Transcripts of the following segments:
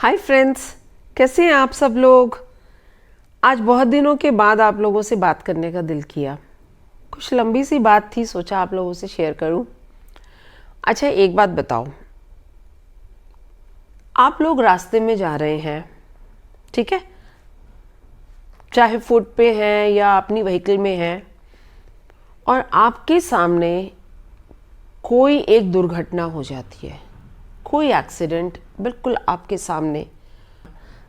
Hi friends, कैसे हैं आप सब लोग। आज बहुत दिनों के बाद आप लोगों से बात करने का दिल किया। कुछ लंबी सी बात थी, सोचा आप लोगों से शेयर करूं। अच्छा, एक बात बताओ, आप लोग रास्ते में जा रहे हैं, ठीक है, चाहे फुट पे हैं या अपनी व्हीकल में हैं, और आपके सामने कोई एक दुर्घटना हो जाती है, कोई एक्सीडेंट बिल्कुल आपके सामने,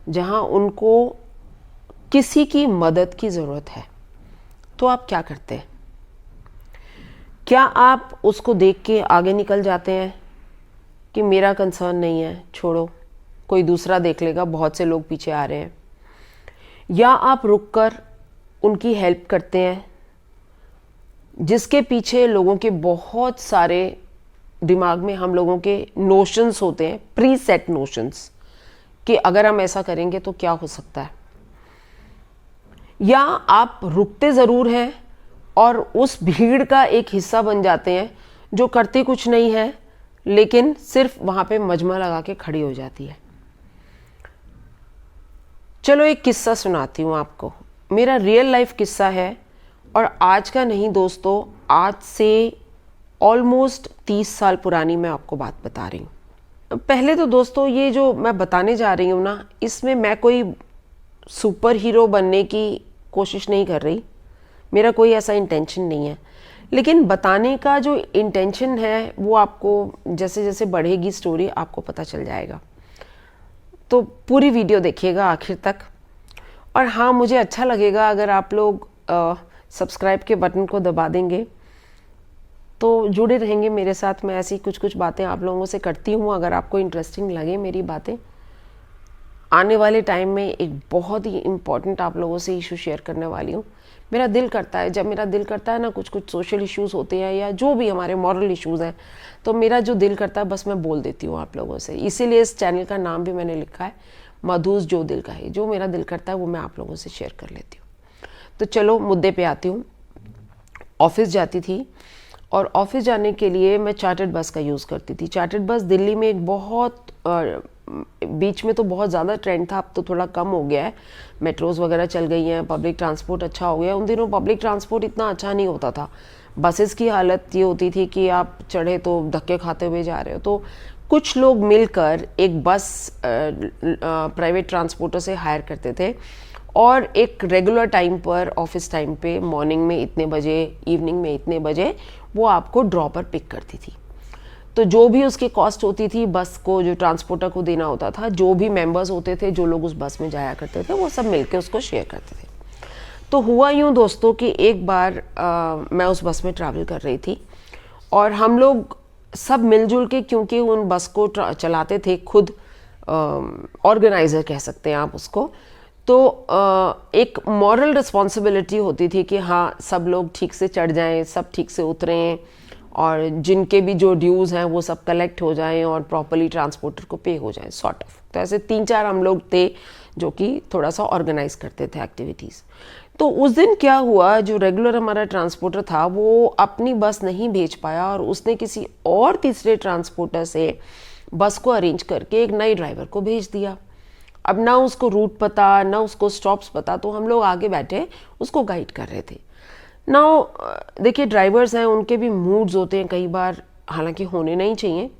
जहां उनको किसी की मदद की ज़रूरत है, तो आप क्या करते हैं? क्या आप उसको देख के आगे निकल जाते हैं कि मेरा कंसर्न नहीं है, छोड़ो, कोई दूसरा देख लेगा, बहुत से लोग पीछे आ रहे हैं? या आप रुककर उनकी हेल्प करते हैं, जिसके पीछे लोगों के बहुत सारे दिमाग में हम लोगों के नोशंस होते हैं, प्री सेट नोशंस, कि अगर हम ऐसा करेंगे तो क्या हो सकता है? या आप रुकते ज़रूर हैं और उस भीड़ का एक हिस्सा बन जाते हैं जो करते कुछ नहीं है, लेकिन सिर्फ वहाँ पे मजमा लगा के खड़ी हो जाती है। चलो एक किस्सा सुनाती हूँ आपको, मेरा रियल लाइफ किस्सा है, और आज का नहीं दोस्तों, आज से ऑलमोस्ट 30 साल पुरानी मैं आपको बात बता रही हूँ। पहले तो दोस्तों, ये जो मैं बताने जा रही हूँ ना, इसमें मैं कोई सुपर हीरो बनने की कोशिश नहीं कर रही, मेरा कोई ऐसा इंटेंशन नहीं है। लेकिन बताने का जो इंटेंशन है वो आपको जैसे जैसे बढ़ेगी स्टोरी आपको पता चल जाएगा। तो पूरी वीडियो देखिएगा आखिर तक। और हाँ, मुझे अच्छा लगेगा अगर आप लोग सब्सक्राइब के बटन को दबा देंगे, तो जुड़े रहेंगे मेरे साथ। मैं ऐसी कुछ कुछ बातें आप लोगों से करती हूँ, अगर आपको इंटरेस्टिंग लगे मेरी बातें। आने वाले टाइम में एक बहुत ही इम्पॉर्टेंट आप लोगों से इशू शेयर करने वाली हूँ। मेरा दिल करता है, जब मेरा दिल करता है ना, कुछ कुछ सोशल इश्यूज़ होते हैं या जो भी हमारे मॉरल इश्यूज़ हैं, तो मेरा जो दिल करता है बस मैं बोल देती हूँ आप लोगों से। इसीलिए इस चैनल का नाम भी मैंने लिखा है मधुस जो दिल का है। जो मेरा दिल करता है वो मैं आप लोगों से शेयर कर लेती हूँ। तो चलो मुद्दे पे आती हूँ। ऑफिस जाती थी, और ऑफिस जाने के लिए मैं चार्टर्ड बस का यूज़ करती थी। चार्टर्ड बस दिल्ली में एक बहुत बीच में तो बहुत ज़्यादा ट्रेंड था, अब तो थोड़ा कम हो गया है, मेट्रोज़ वगैरह चल गई हैं, पब्लिक ट्रांसपोर्ट अच्छा हो गया। उन दिनों पब्लिक ट्रांसपोर्ट इतना अच्छा नहीं होता था। बसेस की हालत ये होती थी कि आप चढ़े तो धक्के खाते हुए जा रहे हो। तो कुछ लोग मिलकर एक बस प्राइवेट ट्रांसपोर्टर से हायर करते थे, और एक रेगुलर टाइम पर, ऑफिस टाइम पे, मॉर्निंग में इतने बजे, इवनिंग में इतने बजे, वो आपको ड्रॉ पर पिक करती थी। तो जो भी उसकी कॉस्ट होती थी बस को, जो ट्रांसपोर्टर को देना होता था, जो भी मेंबर्स होते थे, जो लोग उस बस में जाया करते थे, वो सब मिलके उसको शेयर करते थे। तो हुआ यूँ दोस्तों कि एक बार मैं उस बस में ट्रैवल कर रही थी, और हम लोग सब मिलजुल के, क्योंकि उन बस को चलाते थे खुद, ऑर्गेनाइज़र कह सकते हैं आप उसको, तो एक मॉरल रिस्पॉन्सिबिलिटी होती थी कि हाँ, सब लोग ठीक से चढ़ जाएं, सब ठीक से उतरें, और जिनके भी जो ड्यूज़ हैं वो सब कलेक्ट हो जाएं और प्रॉपरली ट्रांसपोर्टर को पे हो जाएं, सॉर्ट ऑफ। तो ऐसे 3-4 हम लोग थे जो कि थोड़ा सा ऑर्गेनाइज करते थे एक्टिविटीज़। तो उस दिन क्या हुआ, जो रेगुलर हमारा ट्रांसपोर्टर था वो अपनी बस नहीं भेज पाया, और उसने किसी और तीसरे ट्रांसपोर्टर से बस को अरेंज करके एक नए ड्राइवर को भेज दिया। अब ना उसको रूट पता, ना उसको स्टॉप्स पता, तो हम लोग आगे बैठे उसको गाइड कर रहे थे। नाउ देखिए, ड्राइवर्स हैं, उनके भी मूड्स होते हैं कई बार, हालांकि होने नहीं चाहिए।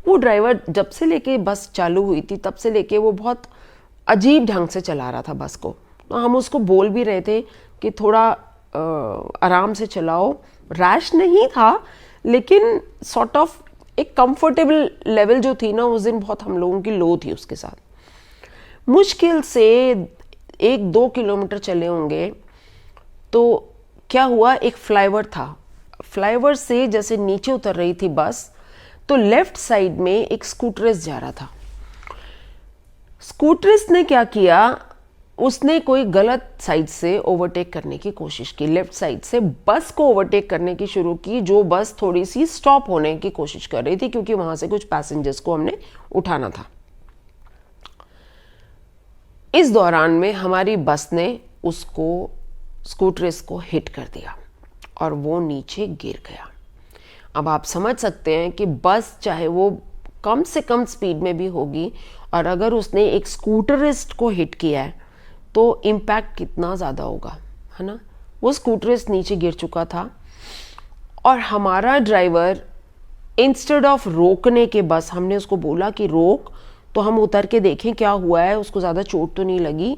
वो ड्राइवर जब से लेके बस चालू हुई थी तब से लेके वो बहुत अजीब ढंग से चला रहा था बस को। तो हम उसको बोल भी रहे थे कि थोड़ा आराम से चलाओ। रैश नहीं था, लेकिन सॉर्ट ऑफ एक कंफर्टेबल लेवल जो थी ना, उस दिन बहुत हम लोगों की लो थी उसके साथ। मुश्किल से 1-2 किलोमीटर चले होंगे, तो क्या हुआ, एक फ्लाईओवर था। फ्लाईओवर से जैसे नीचे उतर रही थी बस, तो लेफ्ट साइड में एक स्कूटरिस्ट जा रहा था। स्कूटरिस्ट ने क्या किया, उसने कोई गलत साइड से ओवरटेक करने की कोशिश की, लेफ्ट साइड से बस को ओवरटेक करने की शुरू की, जो बस थोड़ी सी स्टॉप होने की कोशिश कर रही थी, क्योंकि वहां से कुछ पैसेंजर्स को हमने उठाना था। इस दौरान में हमारी बस ने उसको, स्कूटरिस्ट को हिट कर दिया, और वो नीचे गिर गया। अब आप समझ सकते हैं कि बस, चाहे वो कम से कम स्पीड में भी होगी और अगर उसने एक स्कूटरिस्ट को हिट किया है तो इम्पैक्ट कितना ज़्यादा होगा, है ना। वो स्कूटरिस्ट नीचे गिर चुका था और हमारा ड्राइवर इंस्टेड ऑफ रोकने के, बस हमने उसको बोला कि रोक तो हम उतर के देखें क्या हुआ है, उसको ज़्यादा चोट तो नहीं लगी,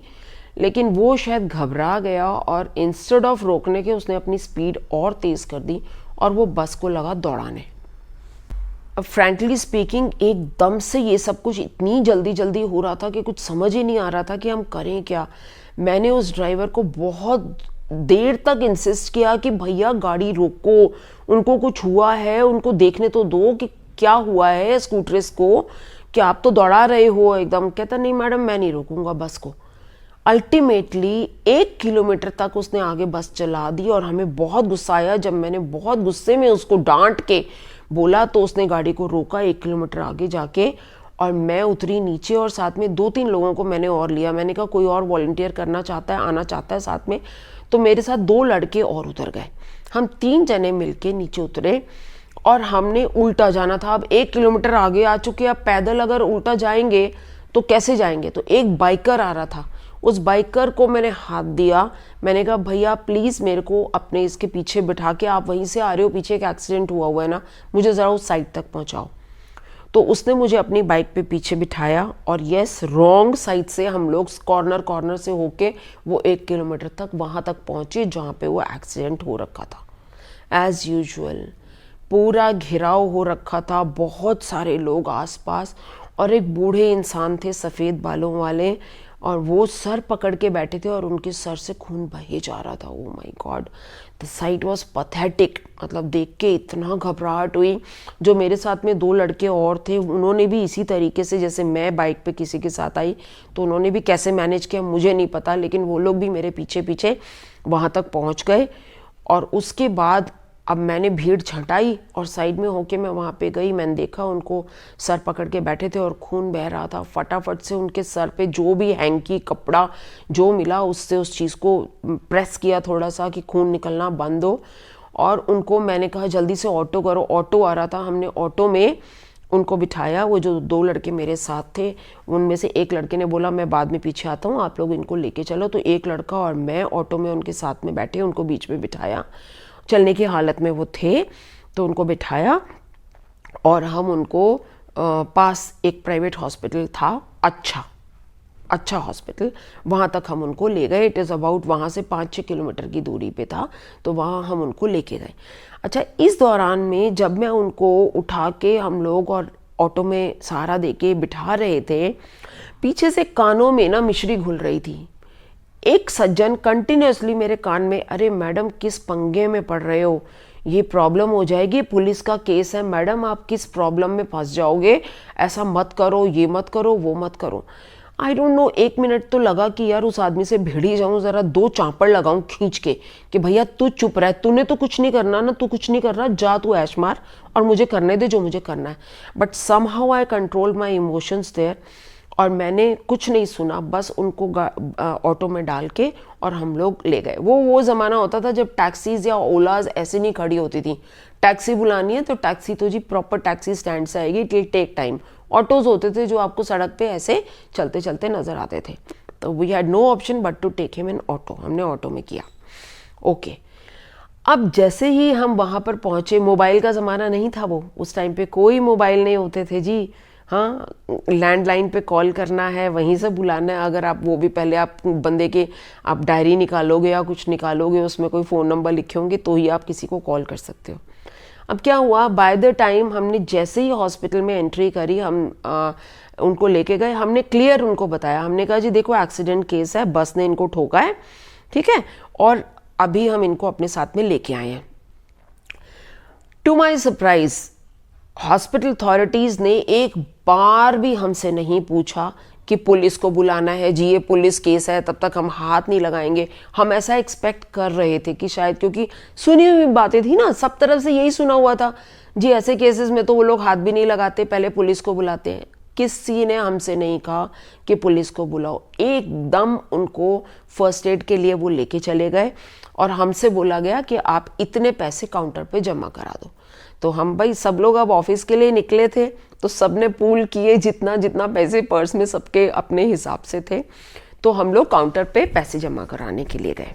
लेकिन वो शायद घबरा गया और इंस्टेड ऑफ रोकने के उसने अपनी स्पीड और तेज़ कर दी और वो बस को लगा दौड़ाने। अब फ्रैंकली स्पीकिंग एकदम से ये सब कुछ इतनी जल्दी जल्दी हो रहा था कि कुछ समझ ही नहीं आ रहा था कि हम करें क्या। मैंने उस ड्राइवर को बहुत देर तक इंसिस्ट किया कि भैया गाड़ी रोको, उनको कुछ हुआ है, उनको देखने तो दो कि क्या हुआ है स्कूटरिस्ट को, कि आप तो दौड़ा रहे हो एकदम। कहता नहीं मैडम मैं नहीं रोकूंगा बस को। अल्टीमेटली 1 किलोमीटर तक उसने आगे बस चला दी और हमें बहुत गुस्सा आया। जब मैंने बहुत गुस्से में उसको डांट के बोला तो उसने गाड़ी को रोका 1 किलोमीटर आगे जाके और मैं उतरी नीचे और साथ में 2-3 लोगों को मैंने और लिया। मैंने कहा कोई और वॉलंटियर करना चाहता है, आना चाहता है साथ में, तो मेरे साथ 2 लड़के और उतर गए। हम 3 जने मिलके नीचे उतरे और हमने उल्टा जाना था। अब 1 किलोमीटर आगे आ चुके, अब पैदल अगर उल्टा जाएंगे तो कैसे जाएंगे। तो एक बाइकर आ रहा था, उस बाइकर को मैंने हाथ दिया, मैंने कहा भैया प्लीज़ मेरे को अपने इसके पीछे बिठा के, आप वहीं से आ रहे हो, पीछे एक एक्सीडेंट हुआ है ना, मुझे ज़रा उस साइड तक पहुँचाओ। तो उसने मुझे अपनी बाइक पे पीछे बिठाया और यस रॉन्ग साइड से हम लोग कॉर्नर से होके वो 1 किलोमीटर तक वहाँ तक पहुँचे जहाँ पे वो एक्सीडेंट हो रखा था। एज़ यूजुअल पूरा घिराव हो रखा था, बहुत सारे लोग आसपास और एक बूढ़े इंसान थे सफ़ेद बालों वाले और वो सर पकड़ के बैठे थे और उनके सर से खून बहे जा रहा था। Oh my God, the site was pathetic. मतलब देख के इतना घबराहट हुई। जो मेरे साथ में 2 लड़के और थे उन्होंने भी इसी तरीके से, जैसे मैं बाइक पे किसी के साथ आई तो उन्होंने भी कैसे मैनेज किया मुझे नहीं पता, लेकिन वो लोग भी मेरे पीछे पीछे वहाँ तक पहुँच गए। और उसके बाद अब मैंने भीड़ छटाई और साइड में होके मैं वहाँ पे गई। मैंने देखा उनको सर पकड़ के बैठे थे और खून बह रहा था। फटाफट से उनके सर पे जो भी हैंकी कपड़ा जो मिला उससे उस चीज़ को प्रेस किया थोड़ा सा कि खून निकलना बंद हो। और उनको मैंने कहा जल्दी से ऑटो करो। ऑटो आ रहा था, हमने ऑटो में उनको बिठाया। वो जो 2 लड़के मेरे साथ थे उनमें से एक लड़के ने बोला मैं बाद में पीछे आता हूँ, आप लोग इनको लेके चलो। तो एक लड़का और मैं ऑटो में उनके साथ में बैठे, उनको बीच में बिठाया। चलने की हालत में वो थे तो उनको बिठाया और हम उनको पास एक प्राइवेट हॉस्पिटल था, अच्छा हॉस्पिटल, वहाँ तक हम उनको ले गए। इट इज़ अबाउट वहाँ से 5-6 किलोमीटर की दूरी पे था, तो वहाँ हम उनको लेके गए। अच्छा, इस दौरान में जब मैं उनको उठा के हम लोग और ऑटो में सहारा दे के बिठा रहे थे, पीछे से कानों में ना मिश्री घुल रही थी। एक सज्जन कंटिन्यूसली मेरे कान में, अरे मैडम किस पंगे में पड़ रहे हो, ये प्रॉब्लम हो जाएगी, पुलिस का केस है मैडम, आप किस प्रॉब्लम में फंस जाओगे, ऐसा मत करो, ये मत करो, वो मत करो। आई डोंट नो, 1 मिनट तो लगा कि यार उस आदमी से भिड़ ही जाऊं, ज़रा 2 चांपड़ लगाऊं खींच के कि भैया तू चुप रह, तूने तो कुछ नहीं करना ना, तू कुछ नहीं कर रहा, जा तू ऐश मार और मुझे करने दे जो मुझे करना है। But somehow I control my emotions there और मैंने कुछ नहीं सुना, बस उनको ऑटो में डाल के और हम लोग ले गए। वो ज़माना होता था जब टैक्सीज़ या ओलाज ऐसे नहीं खड़ी होती थी। टैक्सी बुलानी है तो टैक्सी तो जी प्रॉपर टैक्सी स्टैंड से आएगी, it will take time. Autos होते थे जो आपको सड़क पे ऐसे चलते चलते नज़र आते थे, तो we had no option but to take him in auto. हमने ऑटो में किया। ओके, अब जैसे ही हम वहाँ पर पहुँचे, मोबाइल का ज़माना नहीं था वो, उस टाइम पे कोई मोबाइल नहीं होते थे जी। हाँ, लैंडलाइन पे कॉल करना है, वहीं से बुलाना है। अगर आप वो भी पहले आप बंदे के आप डायरी निकालोगे या कुछ निकालोगे, उसमें कोई फ़ोन नंबर लिखे होंगे तो ही आप किसी को कॉल कर सकते हो। अब क्या हुआ, बाय द टाइम हमने जैसे ही हॉस्पिटल में एंट्री करी, हम उनको लेके गए। हमने क्लियर उनको बताया, हमने कहा जी देखो एक्सीडेंट केस है, बस ने इनको ठोका है, ठीक है, और अभी हम इनको अपने साथ में लेके आए हैं। To my surprise hospital authorities ने एक बार भी हमसे नहीं पूछा कि पुलिस को बुलाना है जी, ये पुलिस केस है, तब तक हम हाथ नहीं लगाएंगे। हम ऐसा एक्सपेक्ट कर रहे थे कि शायद, क्योंकि सुनी हुई बातें थी ना, सब तरफ से यही सुना हुआ था जी, ऐसे केसेस में तो वो लोग हाथ भी नहीं लगाते, पहले पुलिस को बुलाते हैं। किसी ने हमसे नहीं कहा कि पुलिस को बुलाओ। एकदम उनको फर्स्ट एड के लिए वो लेके चले गए और हमसे बोला गया कि आप इतने पैसे काउंटर पे जमा करा दो। तो हम भाई सब लोग अब ऑफिस के लिए निकले थे, तो सबने पूल किए जितना जितना पैसे पर्स में सबके अपने हिसाब से थे, तो हम लोग काउंटर पे पैसे जमा कराने के लिए गए।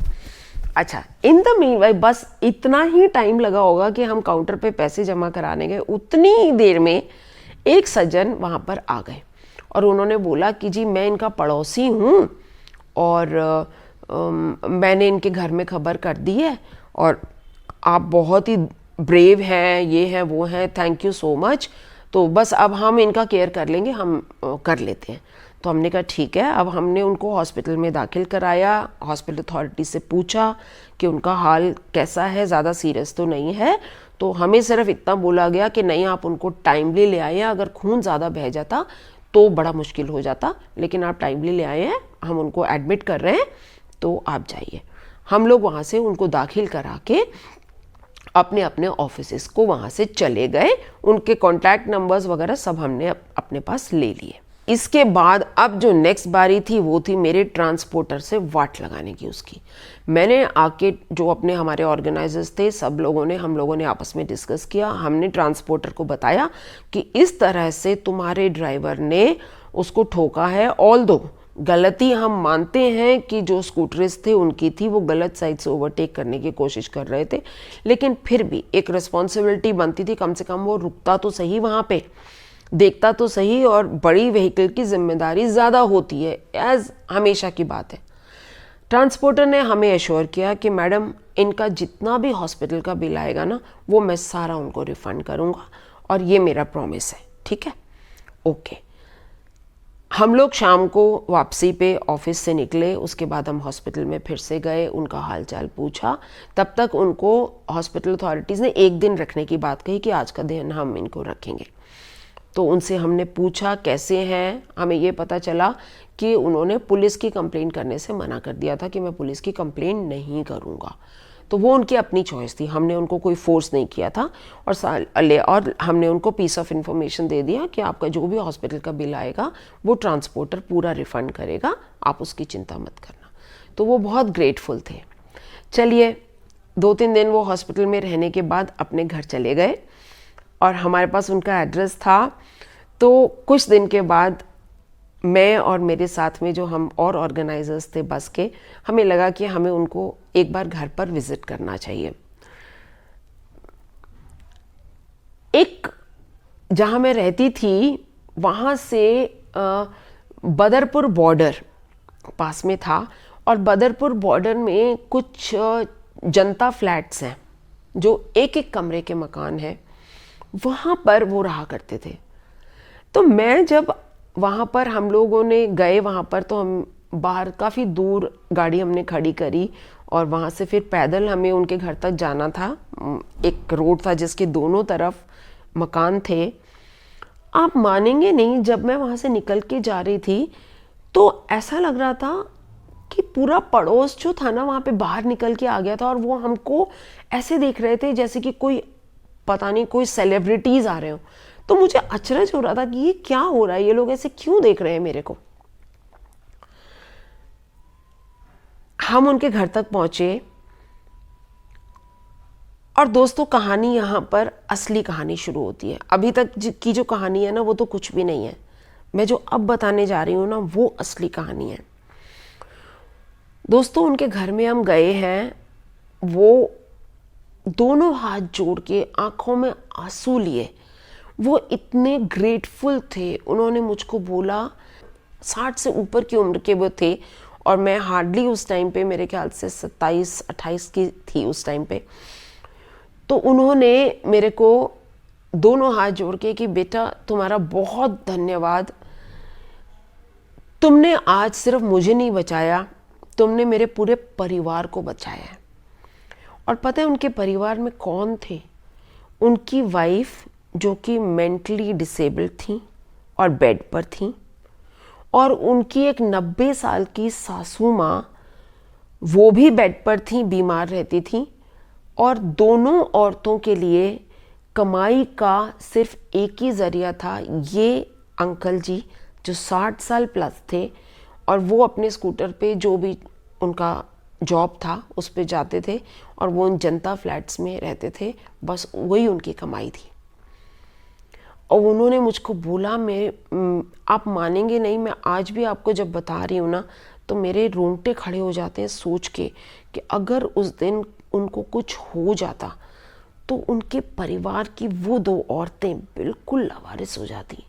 अच्छा, इन द मीनवाइल बस इतना ही टाइम लगा होगा कि हम काउंटर पे पैसे जमा कराने गए, उतनी ही देर में एक सज्जन वहाँ पर आ गए और उन्होंने बोला कि जी मैं इनका पड़ोसी हूँ और मैंने इनके घर में खबर कर दी है और आप बहुत ही ब्रेव हैं, ये हैं वो हैं, थैंक यू सो मच, तो बस अब हम इनका केयर कर लेंगे, हम कर लेते हैं। तो हमने कहा ठीक है। अब हमने उनको हॉस्पिटल में दाखिल कराया, हॉस्पिटल अथॉरिटी से पूछा कि उनका हाल कैसा है, ज़्यादा सीरियस तो नहीं है। तो हमें सिर्फ इतना बोला गया कि नहीं आप उनको टाइमली ले आए हैं, अगर खून ज़्यादा बह जाता तो बड़ा मुश्किल हो जाता, लेकिन आप टाइमली ले आए हैं, हम उनको एडमिट कर रहे हैं, तो आप जाइए। हम लोग वहाँ से उनको दाखिल करा के अपने अपने ऑफिसेस को वहाँ से चले गए। उनके कॉन्टैक्ट नंबर्स वगैरह सब हमने अपने पास ले लिए। इसके बाद अब जो नेक्स्ट बारी थी वो थी मेरे ट्रांसपोर्टर से वाट लगाने की उसकी। मैंने आके जो अपने हमारे ऑर्गेनाइजर्स थे सब लोगों ने, हम लोगों ने आपस में डिस्कस किया। हमने ट्रांसपोर्टर को बताया कि इस तरह से तुम्हारे ड्राइवर ने उसको ठोका है। ऑल्दो गलती हम मानते हैं कि जो स्कूटरिस्ट थे उनकी थी, वो गलत साइड से ओवरटेक करने की कोशिश कर रहे थे, लेकिन फिर भी एक रिस्पॉन्सिबिलिटी बनती थी, कम से कम वो रुकता तो सही वहाँ पे, देखता तो सही। और बड़ी व्हीकल की जिम्मेदारी ज़्यादा होती है, एज हमेशा की बात है। ट्रांसपोर्टर ने हमें एश्योर किया कि मैडम इनका जितना भी हॉस्पिटल का बिल आएगा ना वो मैं सारा उनको रिफ़ंड करूँगा और ये मेरा प्रॉमिस है, ठीक है, ओके। हम लोग शाम को वापसी पे ऑफिस से निकले, उसके बाद हम हॉस्पिटल में फिर से गए, उनका हालचाल पूछा। तब तक उनको हॉस्पिटल अथॉरिटीज़ ने एक दिन रखने की बात कही कि आज का दिन हम इनको रखेंगे। तो उनसे हमने पूछा कैसे हैं, हमें ये पता चला कि उन्होंने पुलिस की कंप्लेन करने से मना कर दिया था कि मैं पुलिस की कंप्लेन नहीं करूँगा। तो वो उनकी अपनी चॉइस थी, हमने उनको कोई फोर्स नहीं किया था। और हमने उनको पीस ऑफ इन्फॉर्मेशन दे दिया कि आपका जो भी हॉस्पिटल का बिल आएगा वो ट्रांसपोर्टर पूरा रिफ़ंड करेगा, आप उसकी चिंता मत करना। तो वो बहुत ग्रेटफुल थे। चलिए 2-3 दिन वो हॉस्पिटल में रहने के बाद अपने घर चले गए और हमारे पास उनका एड्रेस था। तो कुछ दिन के बाद मैं और मेरे साथ में जो हम और ऑर्गेनाइजर्स थे बस के, हमें लगा कि हमें उनको एक बार घर पर विजिट करना चाहिए। एक जहाँ मैं रहती थी वहाँ से बदरपुर बॉर्डर पास में था और बदरपुर बॉर्डर में कुछ जनता फ्लैट्स हैं जो एक एक कमरे के मकान हैं, वहाँ पर वो रहा करते थे। तो मैं जब वहाँ पर हम लोगों ने गए वहाँ पर, तो हम बाहर काफ़ी दूर गाड़ी हमने खड़ी करी और वहाँ से फिर पैदल हमें उनके घर तक जाना था। एक रोड था जिसके दोनों तरफ मकान थे। आप मानेंगे नहीं, जब मैं वहाँ से निकल के जा रही थी तो ऐसा लग रहा था कि पूरा पड़ोस जो था ना वहाँ पे बाहर निकल के आ गया था और वो हमको ऐसे देख रहे थे जैसे कि कोई पता नहीं कोई सेलिब्रिटीज़ आ रहे हो। तो मुझे अचरज हो रहा था कि ये क्या हो रहा है, ये लोग ऐसे क्यों देख रहे हैं मेरे को। हम उनके घर तक पहुंचे और दोस्तों कहानी यहाँ पर असली कहानी शुरू होती है। अभी तक की जो कहानी है ना वो तो कुछ भी नहीं है, मैं जो अब बताने जा रही हूँ ना वो असली कहानी है। दोस्तों उनके घर में हम गए हैं, वो दोनों हाथ जोड़ के आंखों में आंसू लिए, वो इतने ग्रेटफुल थे। उन्होंने मुझको बोला, 60 से ऊपर की उम्र के वो थे और मैं हार्डली उस टाइम पे मेरे ख्याल से 27-28 की थी उस टाइम पे। तो उन्होंने मेरे को दोनों हाथ जोड़ के कि बेटा तुम्हारा बहुत धन्यवाद, तुमने आज सिर्फ मुझे नहीं बचाया, तुमने मेरे पूरे परिवार को बचाया है। और पता है उनके परिवार में कौन थे? उनकी वाइफ जो कि मेंटली डिसेबल्ड थी और बेड पर थी, और उनकी एक 90 साल की सासू माँ, वो भी बेड पर थी, बीमार रहती थी। और दोनों औरतों के लिए कमाई का सिर्फ एक ही ज़रिया था, ये अंकल जी जो 60 साल प्लस थे और वो अपने स्कूटर पे जो भी उनका जॉब था उस पे जाते थे और वो उन जनता फ्लैट्स में रहते थे, बस वही उनकी कमाई थी। और उन्होंने मुझको बोला, आप मानेंगे नहीं, मैं आज भी आपको जब बता रही हूँ ना तो मेरे रोंगटे खड़े हो जाते हैं सोच के कि अगर उस दिन उनको कुछ हो जाता तो उनके परिवार की वो 2 औरतें बिल्कुल लावारिस हो जाती।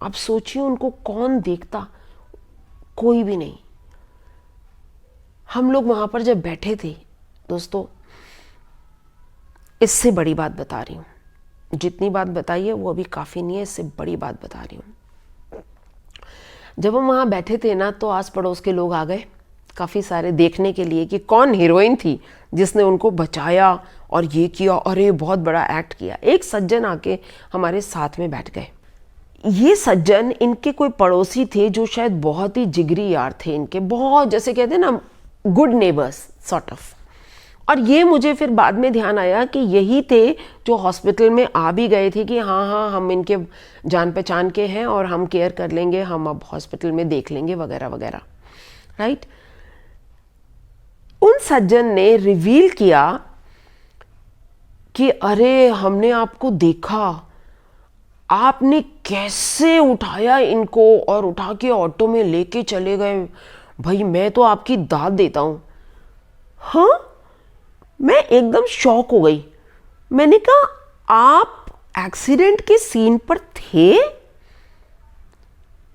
आप सोचिए उनको कौन देखता, कोई भी नहीं। हम लोग वहां पर जब बैठे थे दोस्तों, इससे बड़ी बात बता रही हूँ, जितनी बात बताई है वो अभी काफ़ी नहीं है, इससे बड़ी बात बता रही हूँ। जब हम वहाँ बैठे थे ना तो आस पड़ोस के लोग आ गए काफ़ी सारे देखने के लिए कि कौन हीरोइन थी जिसने उनको बचाया और ये किया, अरे बहुत बड़ा एक्ट किया। एक सज्जन आके हमारे साथ में बैठ गए। ये सज्जन इनके कोई पड़ोसी थे जो शायद बहुत ही जिगरी यार थे इनके, बहुत जैसे कहते हैं ना गुड नेबर्स सॉर्ट ऑफ। और ये मुझे फिर बाद में ध्यान आया कि यही थे जो हॉस्पिटल में आ भी गए थे कि हाँ हाँ हम इनके जान पहचान के हैं और हम केयर कर लेंगे, हम अब हॉस्पिटल में देख लेंगे वगैरह वगैरह, राइट। उन सज्जन ने रिवील किया कि अरे हमने आपको देखा, आपने कैसे उठाया इनको और उठा के ऑटो में लेके चले गए, भाई मैं तो आपकी दाद देता हूं। हाँ, मैं एकदम शॉक हो गई। मैंने कहा आप एक्सीडेंट के सीन पर थे?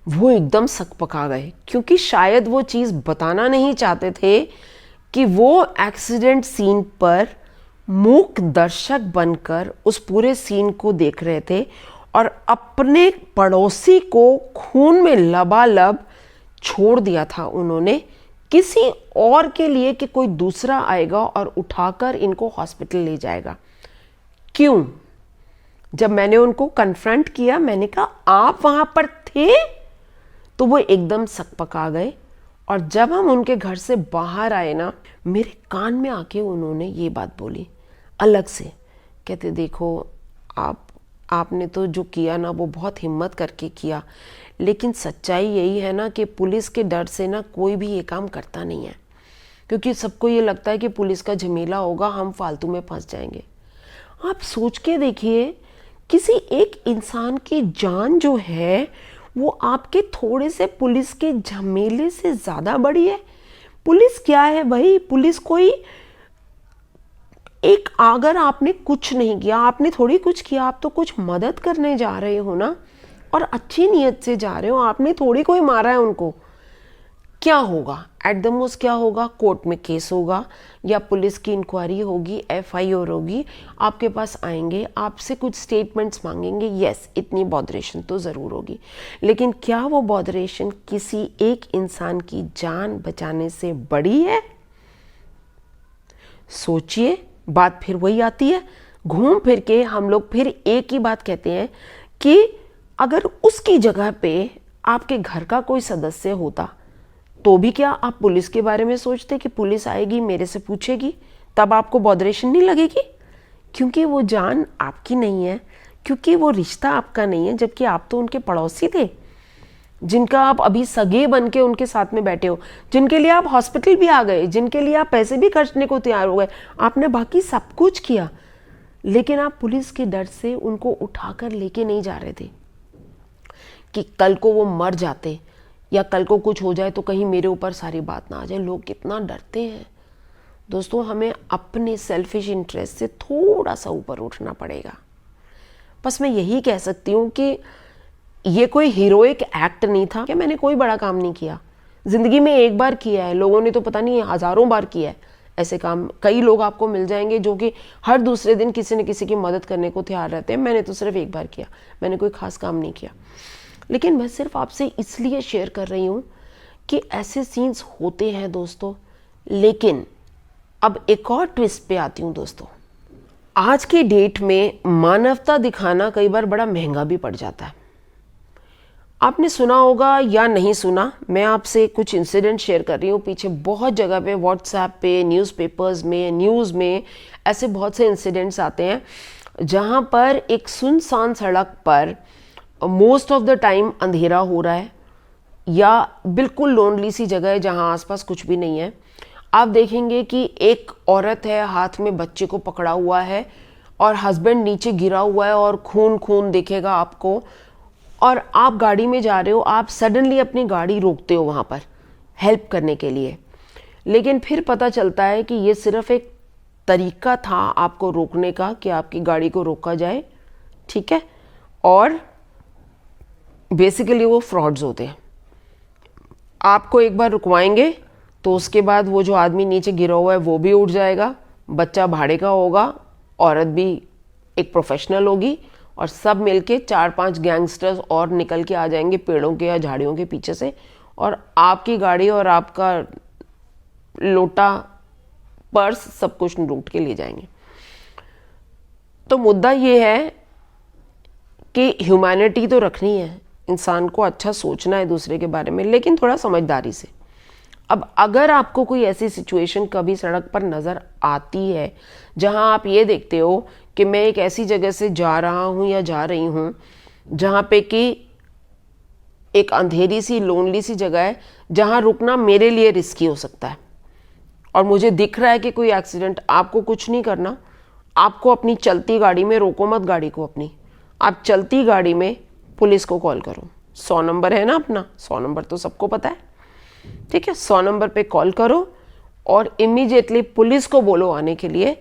वो एकदम सकपका गए क्योंकि शायद वो चीज़ बताना नहीं चाहते थे कि वो एक्सीडेंट सीन पर मूक दर्शक बनकर उस पूरे सीन को देख रहे थे और अपने पड़ोसी को खून में लबालब छोड़ दिया था उन्होंने किसी और के लिए कि कोई दूसरा आएगा और उठाकर इनको हॉस्पिटल ले जाएगा। क्यों? जब मैंने उनको कन्फ्रंट किया, मैंने कहा आप वहां पर थे, तो वो एकदम सकपका गए। और जब हम उनके घर से बाहर आए ना, मेरे कान में आके उन्होंने ये बात बोली अलग से, कहते देखो आपने तो जो किया ना वो बहुत हिम्मत करके किया, लेकिन सच्चाई यही है ना कि पुलिस के डर से ना कोई भी ये काम करता नहीं है, क्योंकि सबको ये लगता है कि पुलिस का झमेला होगा, हम फालतू में फंस जाएंगे। आप सोच के देखिए, किसी एक इंसान की जान जो है वो आपके थोड़े से पुलिस के झमेले से ज़्यादा बड़ी है। पुलिस क्या है भाई? पुलिस कोई एक, अगर आपने कुछ नहीं किया, आपने थोड़ी कुछ किया, आप तो कुछ मदद करने जा रहे हो ना, और अच्छी नीयत से जा रहे हो, आपने थोड़ी कोई मारा है उनको। क्या होगा एट द मोस्ट? क्या होगा? कोर्ट में केस होगा या पुलिस की इंक्वायरी होगी, FIR होगी, आपके पास आएंगे, आपसे कुछ स्टेटमेंट्स मांगेंगे, यस इतनी बॉदरेशन तो ज़रूर होगी। लेकिन क्या वो बॉदरेशन किसी एक इंसान की जान बचाने से बड़ी है? सोचिए, बात फिर वही आती है, घूम फिर के हम लोग फिर एक ही बात कहते हैं कि अगर उसकी जगह पे आपके घर का कोई सदस्य होता तो भी क्या आप पुलिस के बारे में सोचते कि पुलिस आएगी मेरे से पूछेगी, तब आपको बॉदरेशन नहीं लगेगी? क्योंकि वो जान आपकी नहीं है, क्योंकि वो रिश्ता आपका नहीं है, जबकि आप तो उनके पड़ोसी थे, जिनका आप अभी सगे बन के उनके साथ में बैठे हो, जिनके लिए आप हॉस्पिटल भी आ गए, जिनके लिए आप पैसे भी खर्चने को तैयार हो गए, आपने बाकी सब कुछ किया, लेकिन आप पुलिस के डर से उनको उठाकर लेके नहीं जा रहे थे कि कल को वो मर जाते या कल को कुछ हो जाए तो कहीं मेरे ऊपर सारी बात ना आ जाए। लोग कितना डरते हैं दोस्तों। हमें अपने सेल्फिश इंटरेस्ट से थोड़ा सा ऊपर उठना पड़ेगा। बस मैं यही कह सकती हूँ कि ये कोई हीरोइक एक्ट नहीं था कि मैंने कोई बड़ा काम नहीं किया, ज़िंदगी में एक बार किया है, लोगों ने तो पता नहीं हज़ारों बार किया है ऐसे काम। कई लोग आपको मिल जाएंगे जो कि हर दूसरे दिन किसी न किसी की मदद करने को तैयार रहते हैं। मैंने तो सिर्फ एक बार किया, मैंने कोई ख़ास काम नहीं किया। लेकिन मैं सिर्फ आपसे इसलिए शेयर कर रही हूँ कि ऐसे सीन्स होते हैं दोस्तों। लेकिन अब एक और ट्विस्ट पे आती हूँ दोस्तों। आज की डेट में मानवता दिखाना कई बार बड़ा महंगा भी पड़ जाता है। आपने सुना होगा या नहीं सुना, मैं आपसे कुछ इंसिडेंट शेयर कर रही हूँ। पीछे बहुत जगह पे, व्हाट्सएप पे, न्यूज़पेपर्स में, न्यूज़ में ऐसे बहुत से इंसिडेंट्स आते हैं जहाँ पर एक सुनसान सड़क पर मोस्ट ऑफ द टाइम अंधेरा हो रहा है या बिल्कुल लोनली सी जगह है जहाँ आसपास कुछ भी नहीं है। आप देखेंगे कि एक औरत है, हाथ में बच्चे को पकड़ा हुआ है और हस्बैंड नीचे गिरा हुआ है और खून खून दिखेगा आपको, और आप गाड़ी में जा रहे हो, आप सडनली अपनी गाड़ी रोकते हो वहाँ पर हेल्प करने के लिए, लेकिन फिर पता चलता है कि ये सिर्फ एक तरीका था आपको रोकने का कि आपकी गाड़ी को रोका जाए, ठीक है, और बेसिकली वो फ्रॉड्स होते हैं। आपको एक बार रुकवाएंगे तो उसके बाद वो जो आदमी नीचे गिरा हुआ है वो भी उठ जाएगा, बच्चा भाड़े का होगा, औरत भी एक प्रोफेशनल होगी, और सब मिलके 4-5 गैंगस्टर्स और निकल के आ जाएंगे पेड़ों के या झाड़ियों के पीछे से, और आपकी गाड़ी और आपका लोटा, पर्स, सब कुछ लूट के ले जाएंगे। तो मुद्दा ये है कि ह्यूमैनिटी तो रखनी है, इंसान को अच्छा सोचना है दूसरे के बारे में, लेकिन थोड़ा समझदारी से। अब अगर आपको कोई ऐसी सिचुएशन कभी सड़क पर नज़र आती है जहां आप ये देखते हो कि मैं एक ऐसी जगह से जा रहा हूं या जा रही हूं जहां पे कि एक अंधेरी सी लोनली सी जगह है जहां रुकना मेरे लिए रिस्की हो सकता है, और मुझे दिख रहा है कि कोई एक्सीडेंट, आपको कुछ नहीं करना, आपको अपनी चलती गाड़ी में रोको मत गाड़ी को अपनी, आप चलती गाड़ी में पुलिस को कॉल करो। 100 नंबर है ना अपना, 100 नंबर तो सबको पता है, ठीक है। 100 नंबर पे कॉल करो और इमीडिएटली पुलिस को बोलो आने के लिए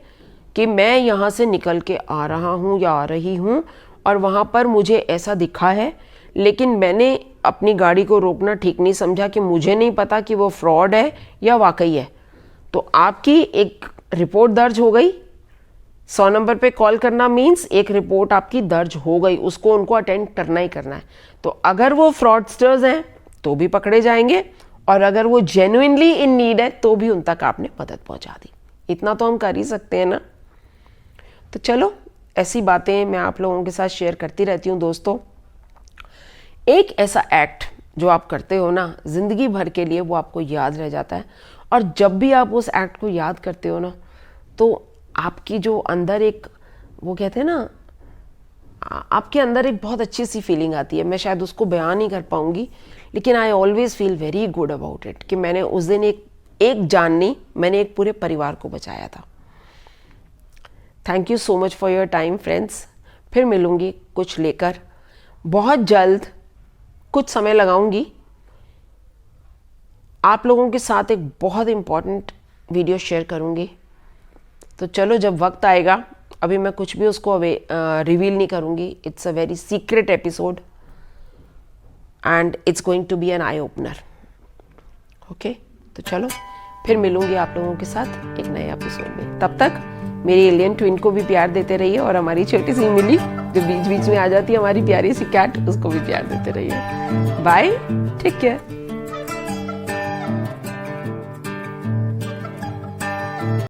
कि मैं यहाँ से निकल के आ रहा हूँ या आ रही हूँ, और वहाँ पर मुझे ऐसा दिखा है, लेकिन मैंने अपनी गाड़ी को रोकना ठीक नहीं समझा कि मुझे नहीं पता कि वो फ्रॉड है या वाकई है। तो आपकी एक रिपोर्ट दर्ज हो गई। 100 नंबर पे कॉल करना मीन्स एक रिपोर्ट आपकी दर्ज हो गई, उसको उनको अटेंड करना ही करना है। तो अगर वो फ्रॉडस्टर्स हैं तो भी पकड़े जाएंगे, और अगर वो जेन्युइनली इन नीड है तो भी उन तक आपने मदद पहुंचा दी। इतना तो हम कर ही सकते हैं ना। तो चलो, ऐसी बातें मैं आप लोगों के साथ शेयर करती रहती हूँ दोस्तों। एक ऐसा एक्ट जो आप करते हो ना, जिंदगी भर के लिए वो आपको याद रह जाता है, और जब भी आप उस एक्ट को याद करते हो ना, तो आपकी जो अंदर एक, वो कहते हैं ना, आपके अंदर एक बहुत अच्छी सी फीलिंग आती है। मैं शायद उसको बयान नहीं कर पाऊंगी, लेकिन I always feel very good about it कि मैंने उस दिन एक जान नहीं, मैंने एक पूरे परिवार को बचाया था। Thank you so much for your time friends. फिर मिलूंगी कुछ लेकर बहुत जल्द, कुछ समय लगाऊंगी आप लोगों के साथ, एक बहुत इंपॉर्टेंट वीडियो शेयर करूंगी। तो चलो, जब वक्त आएगा, अभी मैं कुछ भी उसको रिवील नहीं करूंगी। It's a very secret episode and it's going to be an eye opener. Okay, तो चलो फिर मिलूंगी आप लोगों के साथ एक नए एपिसोड में। तब तक मेरी एलियन ट्विन को भी प्यार देते रहिए, और हमारी छोटी सी मिली जो बीच बीच में आ जाती है, हमारी प्यारी सी कैट, उसको भी प्यार देते रहिए। Bye, take care.